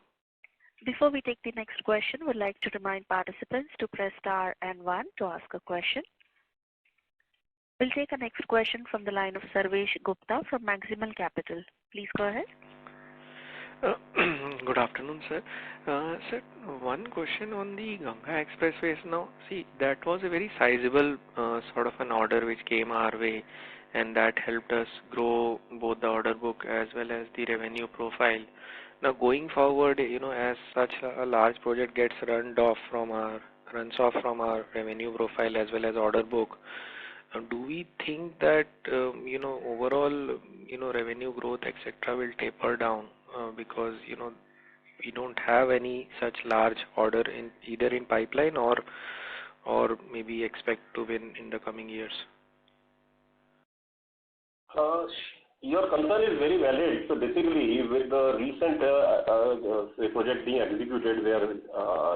Before we take the next question, we'd like to remind participants to press star and 1 to ask a question. We'll take a next question from the line of Sarvesh Gupta from Maximal Capital. Please go ahead. Good afternoon, sir. Sir, one question on the Ganga Expressways. Now, see, that was a very sizable sort of an order which came our way, and that helped us grow both the order book as well as the revenue profile. Now, going forward, as such a large project gets runs off from our revenue profile as well as order book, do we think that overall revenue growth etc. will taper down because we don't have any such large order either in pipeline or maybe expect to win in the coming years? Your concern is very valid. So basically, with the recent project being executed where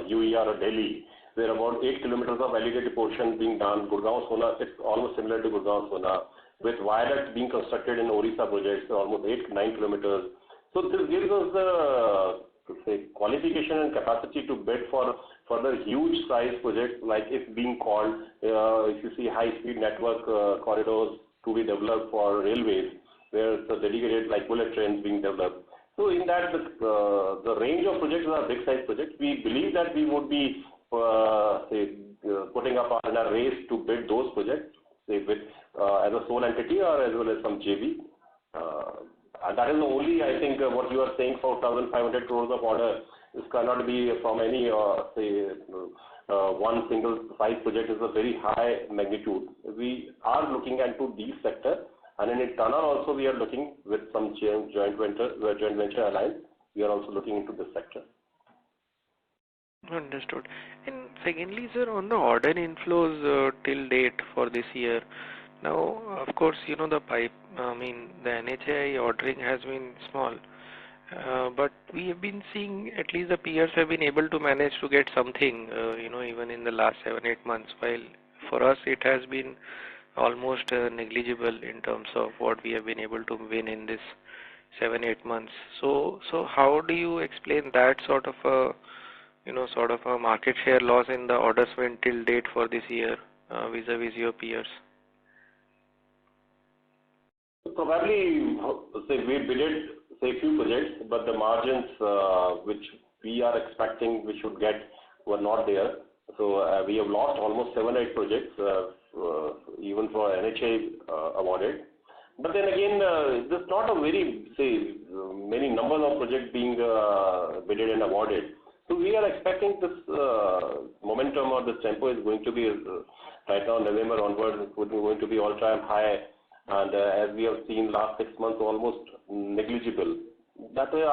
UER or Delhi, where about 8 kilometers of validated portion being done, Gurgaon-Sona, it's almost similar to Gurgaon-Sona, with viaduct being constructed in Orissa projects, so almost 8-9 kilometers. So this gives us the qualification and capacity to bid for further huge size projects like it's being called, if you see high-speed network corridors to be developed for railways, where the dedicated like bullet trains being developed. So in that, the range of projects are big size projects. We believe that we would be putting up in a race to bid those projects, say with as a sole entity or as well as some JV. And that is the only, I think, what you are saying, 4,500 crores of order. This cannot be from any, one single size project is a very high magnitude. We are looking into these sectors, and in tunnel also we are looking with some joint venture alliance. We are also looking into this sector. Understood. And secondly, sir, on the order inflows till date for this year, now, of course, the NHAI ordering has been small, but we have been seeing at least the peers have been able to manage to get something, even in the last 7-8 months, while for us it has been almost negligible in terms of what we have been able to win in this 7-8 months. So how do you explain that sort of a market share loss in the orders win till date for this year? vis-a-vis your peers? Probably, say we bidded say few projects, but the margins which we are expecting we should get were not there. So we have lost almost 7-8 projects, even for NHA awarded. But then again, there's not a very many numbers of projects being bidded and awarded. So we are expecting this momentum or this tempo is going to be right now November onwards. It's going to be all-time high, and as we have seen last 6 months, almost negligible. That way,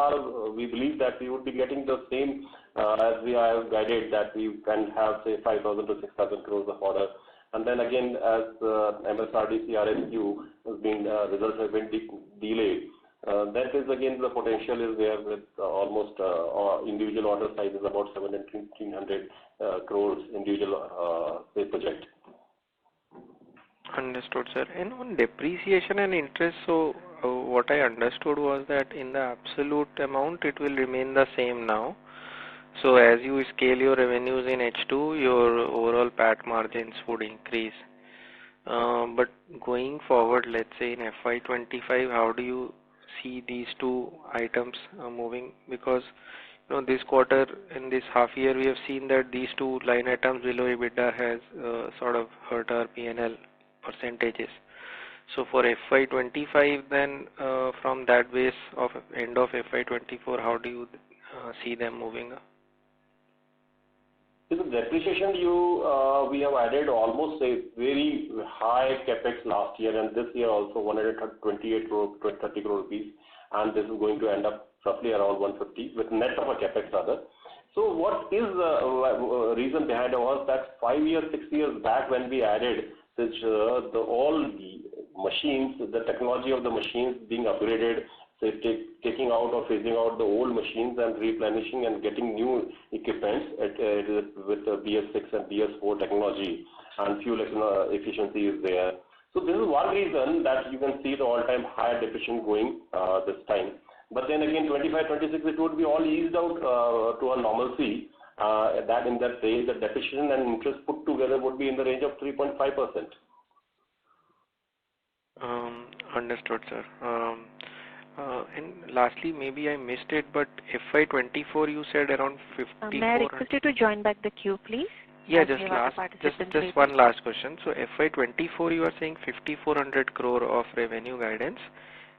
we believe that we would be getting the same as we have guided, that we can have say 5,000 to 6,000 crores of order. And then again, as MSRDC RSQ has been results have been delayed. That is again the potential is there with almost individual order size is about 1,700 crores individual project. Understood, sir. And on depreciation and interest, so what I understood was that in the absolute amount it will remain the same now. So as you scale your revenues in H2, your overall PAT margins would increase. But going forward, let's say in FY25, how do you see these two items moving? Because this quarter, in this half year, we have seen that these two line items below EBITDA has sort of hurt our P&L percentages. So for FY25, then from that base of end of FY24, how do you see them moving up? The depreciation we have added almost a very high capex last year, and this year also 128 crore, 30 crore rupees, and this is going to end up roughly around 150 with net of a capex other. So what is the reason behind it was that 5 years, 6 years back when we added this, all the machines, the technology of the machines being upgraded, say taking out or phasing out the old machines and replenishing and getting new equipments with the BS6 and BS4 technology, and fuel efficiency is there. So this is one reason that you can see the all-time high depreciation going this time. But then again, 25, 26, it would be all eased out to a normalcy. That in that range, the depreciation and interest put together would be in the range of 3.5%. Understood, sir. And lastly, maybe I missed it, but FY24 you said around 54. May I request you to join back the queue, please? Yeah, just one last question. So FY24 you are saying 5,400 crore of revenue guidance,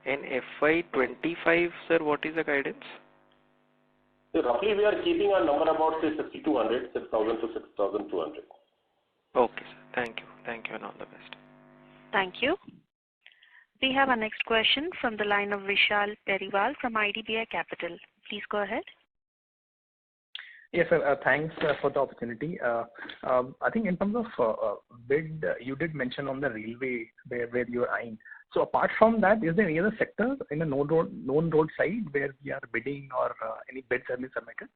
and FY25, sir, what is the guidance? So roughly we are keeping a number about say 6,200, 6,000 to 6,200. Okay, sir. Thank you. Thank you and all the best. Thank you. We have our next question from the line of Vishal Periwal from IDBI Capital. Please go ahead. Yes, sir. Thanks for the opportunity. I think in terms of bid, you did mention on the railway where you are eyeing. So apart from that, is there any other sector in the known road side where we are bidding or any bids have been submitted?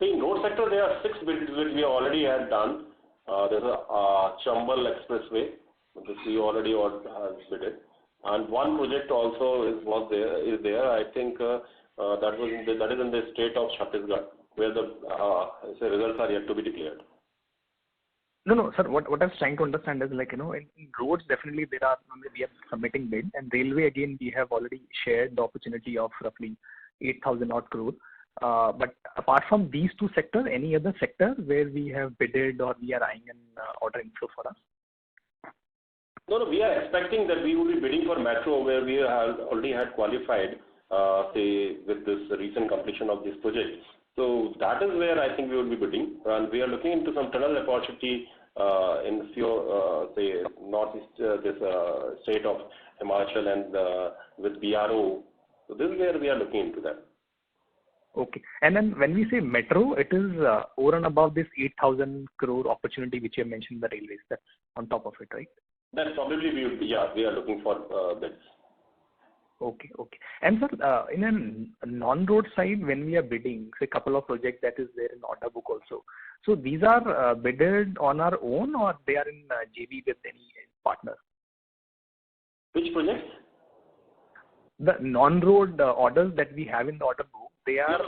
In road sector, there are 6 bids which we already had done. There's a Chambal Expressway, which we already have bidded, and one project also is there. I think that is in the state of Chhattisgarh, where the results are yet to be declared. No, sir. What I was trying to understand is in roads definitely we are submitting bid, and railway again we have already shared the opportunity of roughly 8,000 odd crore. But apart from these two sectors, any other sector where we have bidded or we are eyeing an order inflow for us? No, we are expecting that we will be bidding for metro, where we have already had qualified, say with this recent completion of this project. So that is where I think we will be bidding, and we are looking into some tunnel opportunity in few, say northeast, this state of Himachal and with BRO. So this is where we are looking into that. Okay. And then when we say metro, it is over and above this 8,000 crore opportunity which you have mentioned, the railways. That's on top of it, right? That's probably we are looking for bids. Okay. And sir, in a non-road side, when we are bidding, say a couple of projects that is there in order book also. So these are bidded on our own, or they are in JV with any partner? Which projects? The non-road orders that we have in the order book, they are.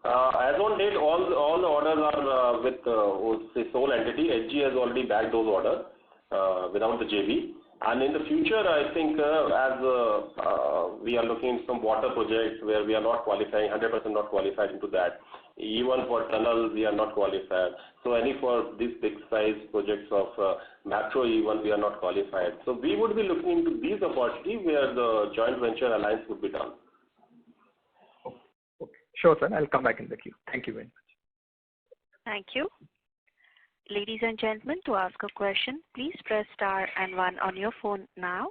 As on date, all the orders are with the sole entity. HG has already bagged those orders without the JV. And in the future, I think as we are looking at some water projects where we are not qualifying, 100% not qualified into that. Even for tunnels, we are not qualified. So any for these big size projects of metro, even we are not qualified. So we would be looking into these opportunities where the joint venture alliance would be done. Okay. Sure, sir. I'll come back in the queue. Thank you very much. Thank you. Ladies and gentlemen, to ask a question, please press star and 1 on your phone now.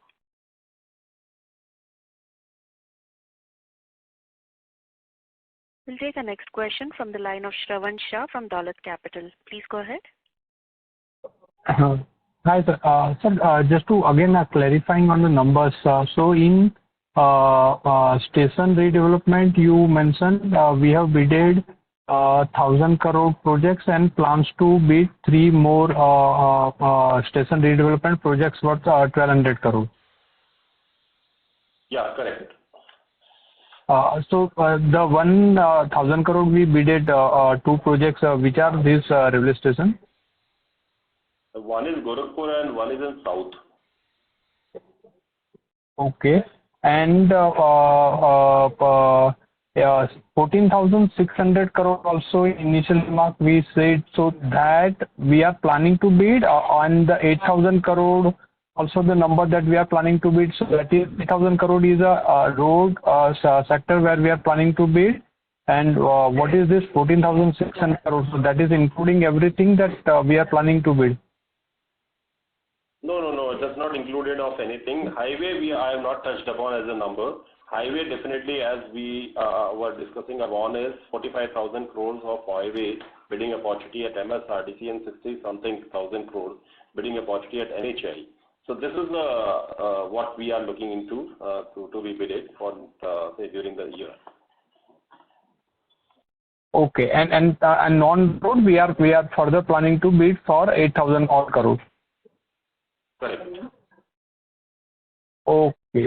We'll take the next question from the line of Shravan Shah from Dolat Capital. Please go ahead. Hi, sir. Sir, just to again clarifying on the numbers. So in station redevelopment, you mentioned we have bidded 1,000 crore projects and plans to bid 3 more station redevelopment projects worth 1,200 crore. Yeah, correct. So the 1,000 crore we bidded 2 projects. Which are these railway stations? One is Gorakhpur and one is in South. Okay. And 14,600 crore also in initial remark we said, so that we are planning to bid on the 8,000 crore also the number that we are planning to bid. So that is 8,000 crore is a road sector where we are planning to bid. And what is this 14,600 crore? So that is including everything that we are planning to bid. No, it does not included of anything. Highway I have not touched upon as a number. Highway definitely, as we were discussing upon, is 45,000 crores of highway bidding opportunity at MSRDC and 60-something thousand crores bidding opportunity at NHI. So this is what we are looking into to be bidded for say during the year. Okay, and non-road we are further planning to bid for 8,000 crores. Correct. Okay,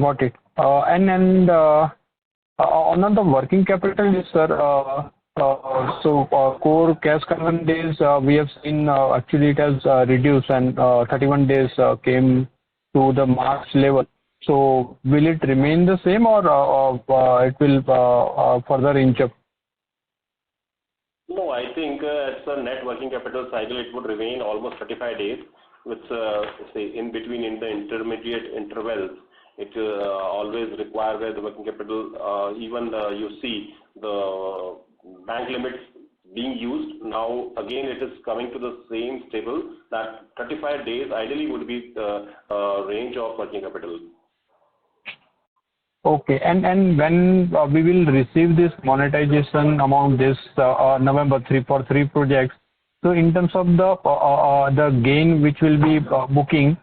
got it. And on the working capital, sir, so core cash conversion days we have seen actually it has reduced and 31 days came to the March level. So will it remain the same or it will further inch up? No, I think as a net working capital cycle, it would remain almost 35 days, with say in between in the intermediate intervals. It always requires where the working capital, even you see the bank limits being used. Now again it is coming to the same stable that 35 days ideally would be the range of working capital. Okay, and when we will receive this monetization amount this November 3 for 3 projects, so in terms of the gain which will be booking,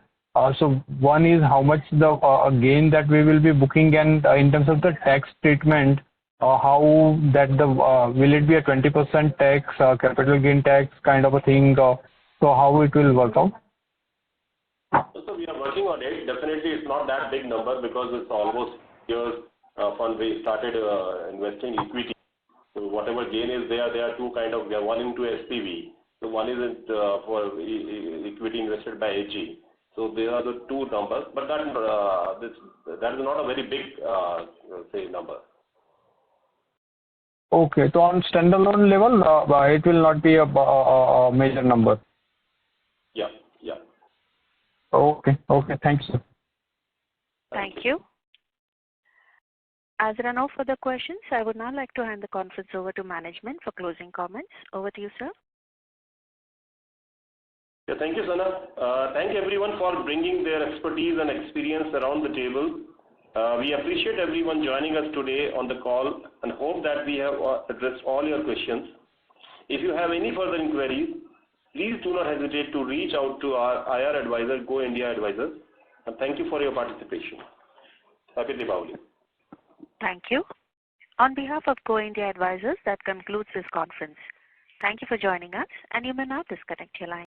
so one is how much the gain that we will be booking, and in terms of the tax treatment, how that will it be a 20% tax, capital gain tax kind of a thing, so how it will work out? So we are working on it. Definitely it's not that big number because it's almost years from we started investing equity. So whatever gain is there are 2 kind of, one into SPV. So one is for equity invested by AG. So there are the 2 numbers, but that is not a very big say number. Okay, so on standalone level, it will not be a major number. Yeah. Okay, thanks, sir. Thank you. As there are no further questions, I would now like to hand the conference over to management for closing comments. Over to you, sir. Yeah, thank you, Sana. Thank everyone for bringing their expertise and experience around the table. We appreciate everyone joining us today on the call and hope that we have addressed all your questions. If you have any further inquiries, please do not hesitate to reach out to our IR advisor, Go India Advisors. And thank you for your participation. Happy Diwali. Thank you. On behalf of Go India Advisors, that concludes this conference. Thank you for joining us, and you may now disconnect your line.